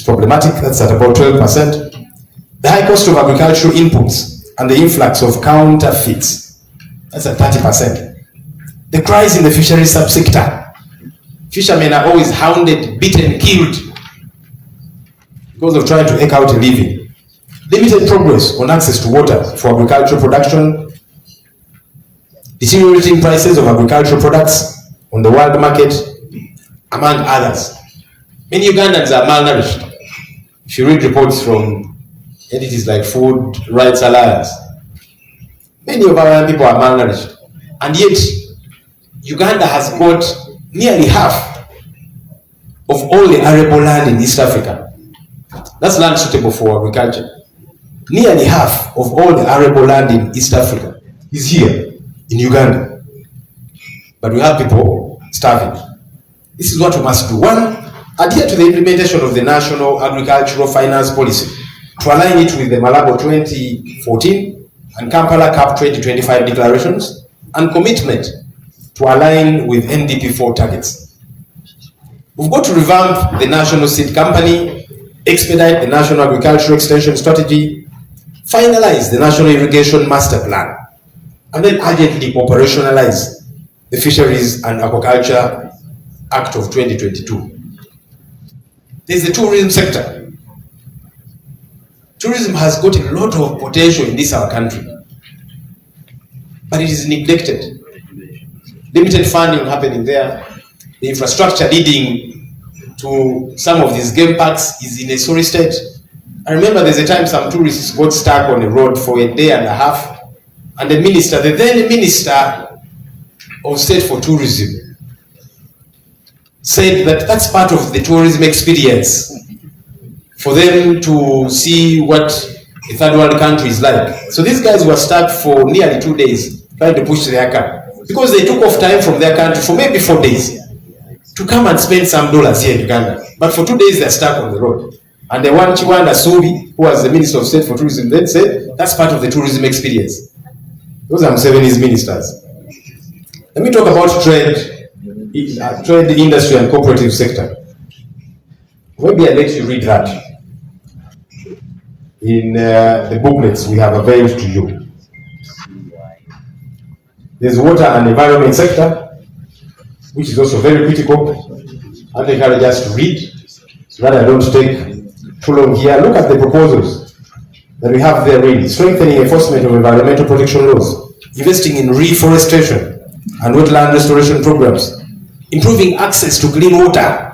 is problematic. That's at about 12%. The high cost of agricultural inputs and the influx of counterfeits, that's at 30%. The cries in the fisheries subsector. Fishermen are always hounded, beaten, killed because of trying to eke out a living. Limited progress on access to water for agricultural production. Deteriorating prices of agricultural products on the world market, among others. Many Ugandans are malnourished. If you read reports from entities like Food Rights Alliance, many of our people are malnourished. And yet, Uganda has got nearly half of all the arable land in East Africa. That's land suitable for agriculture. Nearly half of all the arable land in East Africa is here in Uganda. But we have people starving. This is what we must do. One, adhere to the implementation of the National Agricultural Finance Policy to align it with the Malabo 2014 and Kampala CAP 2025 declarations, and commitment to align with NDP4 targets. We've got to revamp the National Seed Company, expedite the National Agricultural Extension Strategy, finalize the National Irrigation Master Plan, and then urgently operationalize the Fisheries and Aquaculture Act of 2022. There's the tourism sector. Tourism has got a lot of potential in this our country, but it is neglected. Limited funding happening there. The infrastructure leading to some of these game parks is in a sorry state. I remember there's a time some tourists got stuck on the road for a day and a half, and the then Minister of State for Tourism, said that that's part of the tourism experience, for them to see what a third world country is like. So these guys were stuck for nearly 2 days trying to push their car, because they took off time from their country for maybe 4 days to come and spend some dollars here in Uganda. But for 2 days they're stuck on the road. And the one Chiwanda Subi, who was the Minister of State for Tourism, then said that's part of the tourism experience. Those are Museveni's ministers. Let me talk about trade, industry and cooperative sector. Maybe I'll let you read that in the booklets we have availed to you. There's water and environment sector, which is also very critical. I'd encourage us to read so that I don't take too long here. Look at the proposals that we have there really. Strengthening enforcement of environmental protection laws, investing in reforestation and wetland restoration programs, improving access to clean water,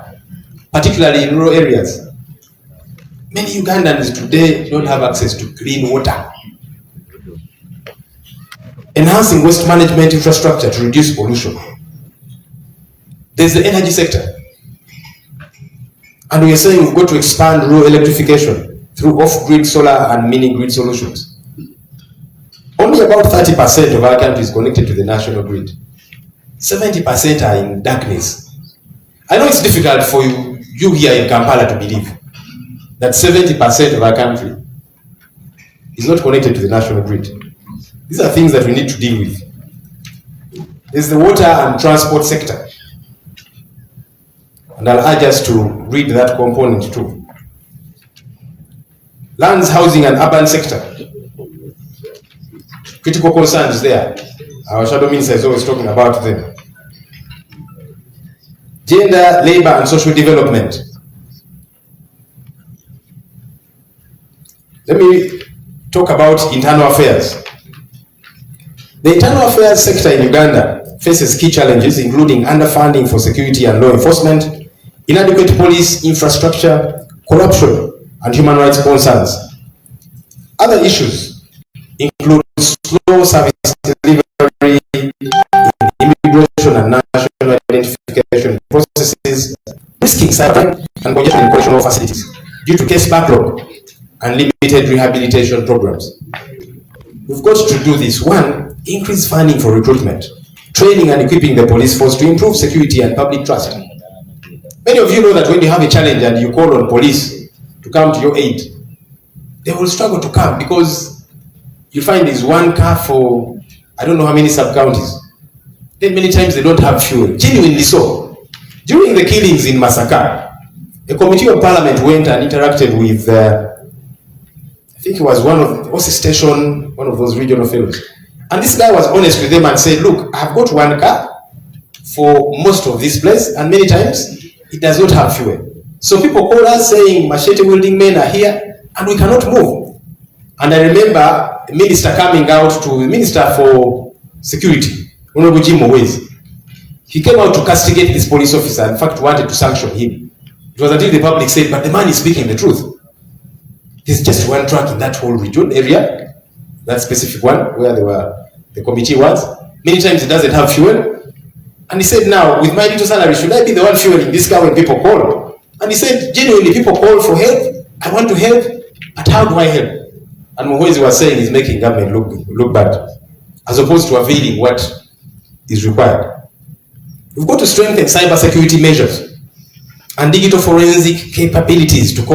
particularly in rural areas. Many Ugandans today don't have access to clean water. Enhancing waste management infrastructure to reduce pollution. There's the energy sector. And we are saying we've got to expand rural electrification through off-grid solar and mini-grid solutions. Only about 30% of our country is connected to the national grid. 70% are in darkness. I know it's difficult for you here in Kampala to believe that 70% of our country is not connected to the national grid. These are things that we need to deal with. There's the water and transport sector. And I'll urge us to read that component too. Lands, housing and urban sector. Critical concerns there. Our shadow minister is always talking about them. Gender, labor and social development. Let me talk about internal affairs. The internal affairs sector in Uganda faces key challenges, including underfunding for security and law enforcement, inadequate police infrastructure, corruption, and human rights concerns. Other issues include slow service delivery in immigration and national identification processes, risking cyber and congestion in correctional facilities due to case backlog and limited rehabilitation programs. We've got to do this. One, increase funding for recruitment, training and equipping the police force to improve security and public trust. Many of you know that when you have a challenge and you call on police to come to your aid, they will struggle to come because you find there's one car for I don't know how many sub-counties. Then many times they don't have fuel. Genuinely so. During the killings in Masaka, a committee of parliament went and interacted with, I think it was what's the station, one of those regional fellows. And this guy was honest with them and said, look, I've got one car for most of this place, and many times it does not have fuel. So people call us saying machete wielding men are here and we cannot move. And I remember a minister coming out to the Minister for Security, Honorable Jim Woes. He came out to castigate this police officer, in fact wanted to sanction him. It was until the public said, but the man is speaking the truth. There's just one truck in that whole region area, that specific one where the committee was. Many times it doesn't have fuel. And he said, now, with my little salary, should I be the one fueling this car when people call? And he said, genuinely, people call for help. I want to help, but how do I help? And Muhwezi was saying he's making government look bad, as opposed to availing what is required. We've got to strengthen cyber security measures and digital forensic capabilities to